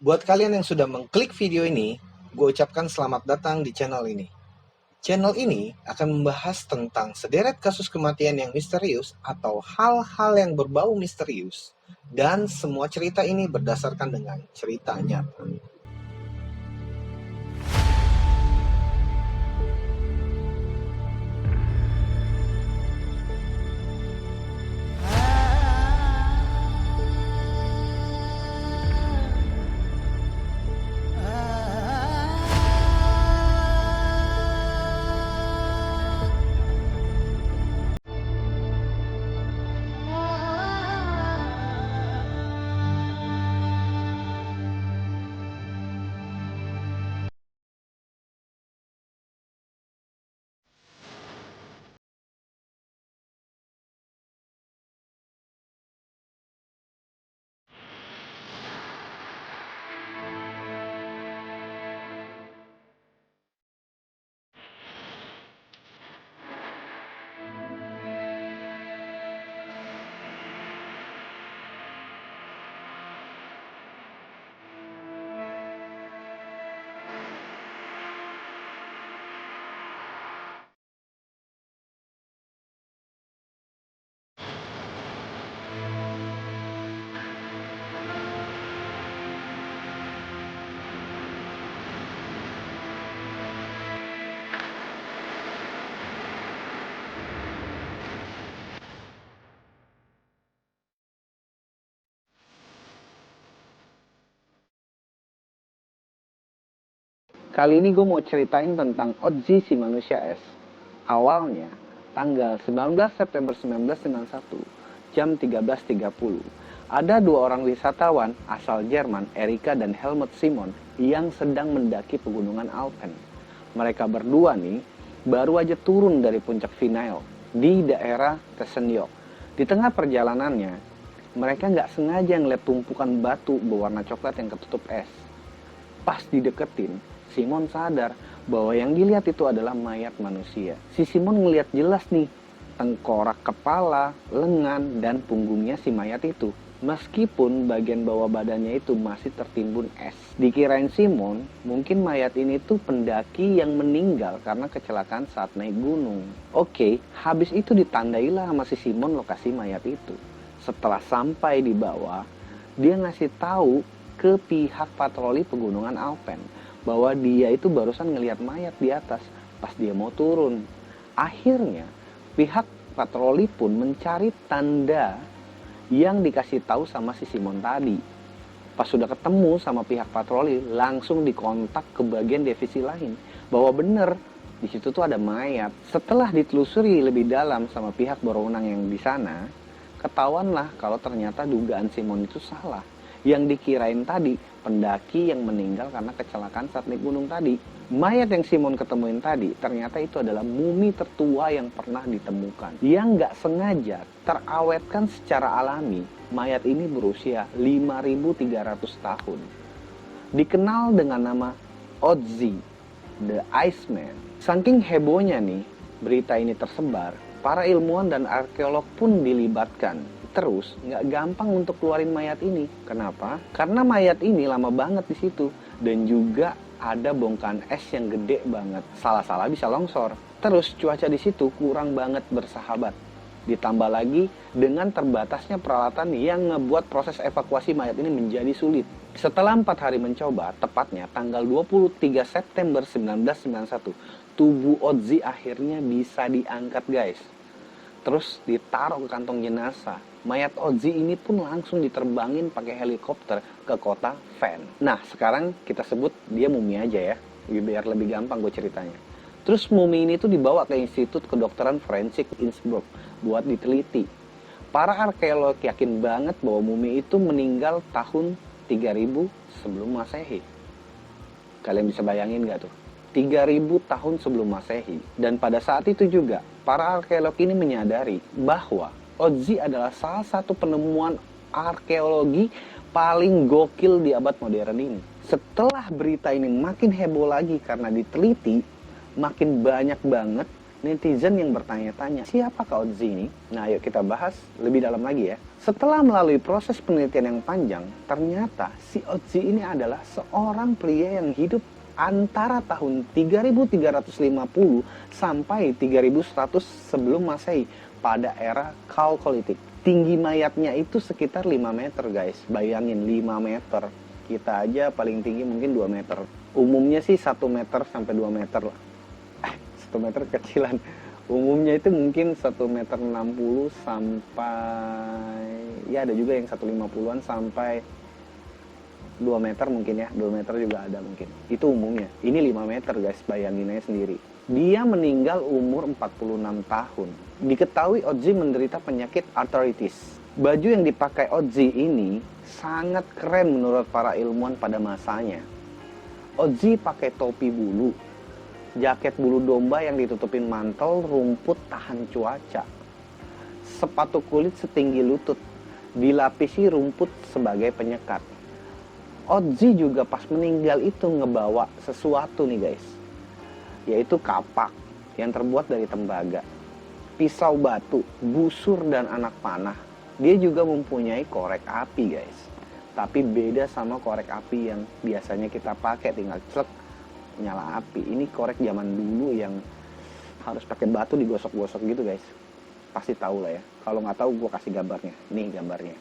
Buat kalian yang sudah mengklik video ini, gue ucapkan selamat datang di channel ini. Channel ini akan membahas tentang sederet kasus kematian yang misterius atau hal-hal yang berbau misterius. Dan semua cerita ini berdasarkan dengan cerita nyata. Kali ini gue mau ceritain tentang Ozzy si manusia es. Awalnya, tanggal 19 September 1991, jam 13.30, ada dua orang wisatawan asal Jerman, Erika dan Helmut Simon, yang sedang mendaki pegunungan Alpen. Mereka berdua nih, baru aja turun dari puncak Vinyl di daerah Tesenjok. Di tengah perjalanannya, mereka nggak sengaja ngeliat tumpukan batu berwarna coklat yang ketutup es. Pas dideketin, Simon sadar bahwa yang dilihat itu adalah mayat manusia. Si Simon ngelihat jelas nih, tengkorak kepala, lengan, dan punggungnya si mayat itu. Meskipun bagian bawah badannya itu masih tertimbun es. Dikirain Simon, mungkin mayat ini tuh pendaki yang meninggal karena kecelakaan saat naik gunung. Oke, habis itu ditandailah sama si Simon lokasi mayat itu. Setelah sampai di bawah, dia ngasih tahu ke pihak patroli pegunungan Alpen bahwa dia itu barusan ngelihat mayat di atas pas dia mau turun. Akhirnya pihak patroli pun mencari tanda yang dikasih tahu sama si Simon tadi. Pas sudah ketemu sama pihak patroli, langsung dikontak ke bagian divisi lain bahwa bener di situ tuh ada mayat. Setelah ditelusuri lebih dalam sama pihak berwenang yang di sana, ketahuanlah kalau ternyata dugaan Simon itu salah. Yang dikirain tadi pendaki yang meninggal karena kecelakaan saat naik gunung tadi. Mayat yang Simon ketemuin tadi ternyata itu adalah mumi tertua yang pernah ditemukan, yang nggak sengaja terawetkan secara alami. Mayat ini berusia 5.300 tahun. Dikenal dengan nama Ozzy the Iceman. Saking hebohnya nih berita ini tersebar, para ilmuwan dan arkeolog pun dilibatkan. Terus nggak gampang untuk keluarin mayat ini. Kenapa? Karena mayat ini lama banget di situ dan juga ada bongkahan es yang gede banget. Salah-salah bisa longsor. Terus cuaca di situ kurang banget bersahabat. Ditambah lagi dengan terbatasnya peralatan yang ngebuat proses evakuasi mayat ini menjadi sulit. Setelah 4 hari mencoba, tepatnya tanggal 23 September 1991, tubuh Ozzy akhirnya bisa diangkat, guys. Terus ditaruh ke kantong jenazah. Mayat Ozzy ini pun langsung diterbangin pakai helikopter ke kota Van. Nah, sekarang kita sebut dia mumi aja ya, biar lebih gampang gue ceritanya. Terus mumi ini tuh dibawa ke Institut Kedokteran Forensik Innsbruck buat diteliti. Para arkeolog yakin banget bahwa mumi itu meninggal tahun 3000 sebelum Masehi. Kalian bisa bayangin gak tuh? 3000 tahun sebelum Masehi. Dan pada saat itu juga, para arkeolog ini menyadari bahwa Ozzy adalah salah satu penemuan arkeologi paling gokil di abad modern ini. Setelah berita ini makin heboh lagi karena diteliti, makin banyak banget Netizen yang bertanya-tanya, siapakah Ozzy ini? Nah, ayo kita bahas lebih dalam lagi ya. Setelah melalui proses penelitian yang panjang, ternyata si Ozzy ini adalah seorang pria yang hidup antara tahun 3350 sampai 3100 sebelum Masehi pada era Chalcolithic. Tinggi mayatnya itu sekitar 5 meter guys. Bayangin 5 meter. Kita aja paling tinggi mungkin 2 meter. Umumnya sih 1 meter sampai 2 meter lah. 1 meter kecilan. Umumnya itu mungkin 1 meter 60 sampai, ya ada juga yang 150-an sampai 2 meter mungkin ya. 2 meter juga ada mungkin. Itu umumnya. Ini 5 meter guys, bayangin aja sendiri. Dia meninggal umur 46 tahun. Diketahui Ozzy menderita penyakit arthritis. Baju yang dipakai Ozzy ini sangat keren menurut para ilmuwan pada masanya. Ozzy pakai topi bulu, jaket bulu domba yang ditutupin mantel rumput tahan cuaca, sepatu kulit setinggi lutut, dilapisi rumput sebagai penyekat. Ozzy juga pas meninggal itu ngebawa sesuatu nih guys, yaitu kapak yang terbuat dari tembaga, pisau batu, busur dan anak panah. Dia juga mempunyai korek api guys, tapi beda sama korek api yang biasanya kita pakai tinggal cek nyala api. Ini korek zaman dulu yang harus pakai batu digosok-gosok gitu guys. Pasti tahu lah ya. Kalau nggak tahu gue kasih gambarnya. Nih gambarnya.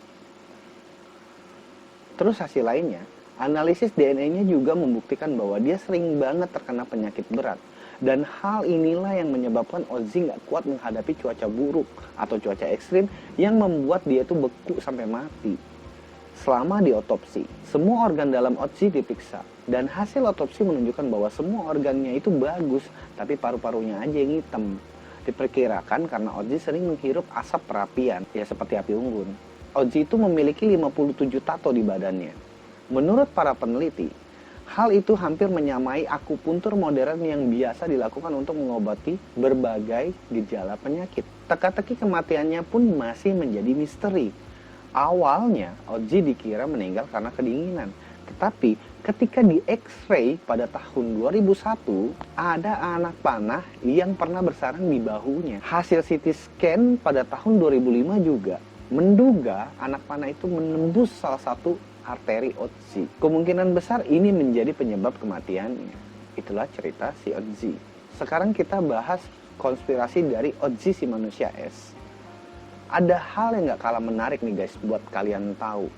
Terus hasil lainnya, analisis DNA-nya juga membuktikan bahwa dia sering banget terkena penyakit berat. Dan hal inilah yang menyebabkan Ozzy nggak kuat menghadapi cuaca buruk atau cuaca ekstrim yang membuat dia itu beku sampai mati. Selama diotopsi, semua organ dalam Ozzy diperiksa. Dan hasil otopsi menunjukkan bahwa semua organnya itu bagus, tapi paru-parunya aja yang hitam. Diperkirakan karena Ozzy sering menghirup asap perapian, ya seperti api unggun. Ozzy itu memiliki 57 tato di badannya. Menurut para peneliti, hal itu hampir menyamai akupuntur modern yang biasa dilakukan untuk mengobati berbagai gejala penyakit. Teka-teki kematiannya pun masih menjadi misteri. Awalnya, Ozzy dikira meninggal karena kedinginan. Tetapi ketika di X-ray pada tahun 2001, ada anak panah yang pernah bersarang di bahunya. Hasil CT scan pada tahun 2005 juga menduga anak panah itu menembus salah satu arteri Ozzy. Kemungkinan besar ini menjadi penyebab kematiannya. Itulah cerita si Ozzy. Sekarang kita bahas konspirasi dari Ozzy si manusia es. Ada hal yang gak kalah menarik nih guys buat kalian tahu.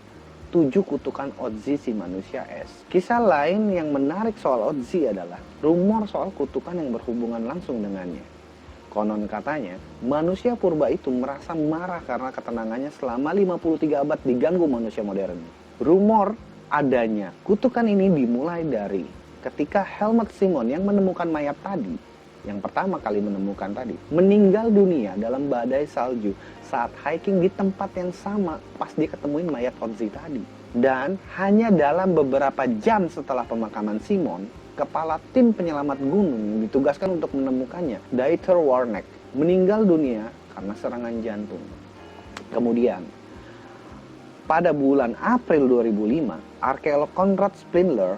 7 kutukan Ozzy si manusia es. Kisah lain yang menarik soal Ozzy adalah rumor soal kutukan yang berhubungan langsung dengannya. Konon katanya, manusia purba itu merasa marah karena ketenangannya selama 53 abad diganggu manusia modern. Rumor adanya kutukan ini dimulai dari ketika Helmut Simon yang menemukan mayat tadi, yang pertama kali menemukan tadi, meninggal dunia dalam badai salju saat hiking di tempat yang sama pas diketemuin mayat Ozzy tadi. Dan hanya dalam beberapa jam setelah pemakaman Simon, kepala tim penyelamat gunung yang ditugaskan untuk menemukannya, Dieter Warneck, meninggal dunia karena serangan jantung. Kemudian, pada bulan April 2005, arkeolog Konrad Spindler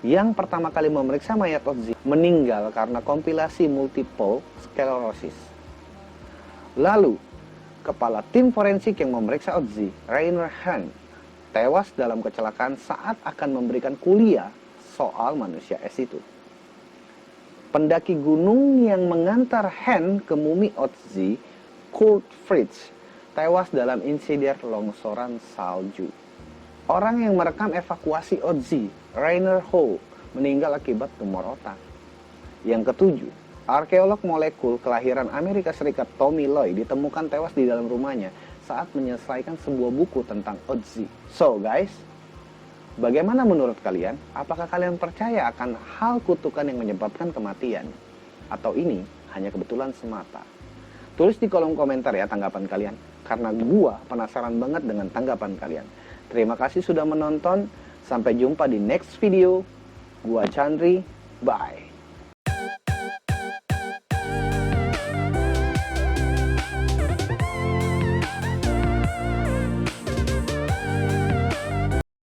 yang pertama kali memeriksa mayat Ozzy meninggal karena kompilasi multiple sclerosis. Lalu, kepala tim forensik yang memeriksa Ozzy, Rainer Hahn, tewas dalam kecelakaan saat akan memberikan kuliah soal manusia es itu. Pendaki gunung yang mengantar Hahn ke mumi Ozzy, Kurt Fritz, tewas dalam insiden longsoran salju. Orang yang merekam evakuasi Ozzy, Rainer Hall, meninggal akibat tumor otak. Yang ketujuh, arkeolog molekul kelahiran Amerika Serikat Tommy Loy ditemukan tewas di dalam rumahnya saat menyelesaikan sebuah buku tentang Ozzy. So guys, bagaimana menurut kalian? Apakah kalian percaya akan hal kutukan yang menyebabkan kematian? Atau ini hanya kebetulan semata? Tulis di kolom komentar ya tanggapan kalian, karena gua penasaran banget dengan tanggapan kalian. Terima kasih sudah menonton, sampai jumpa di next video. Gua Chandri, bye.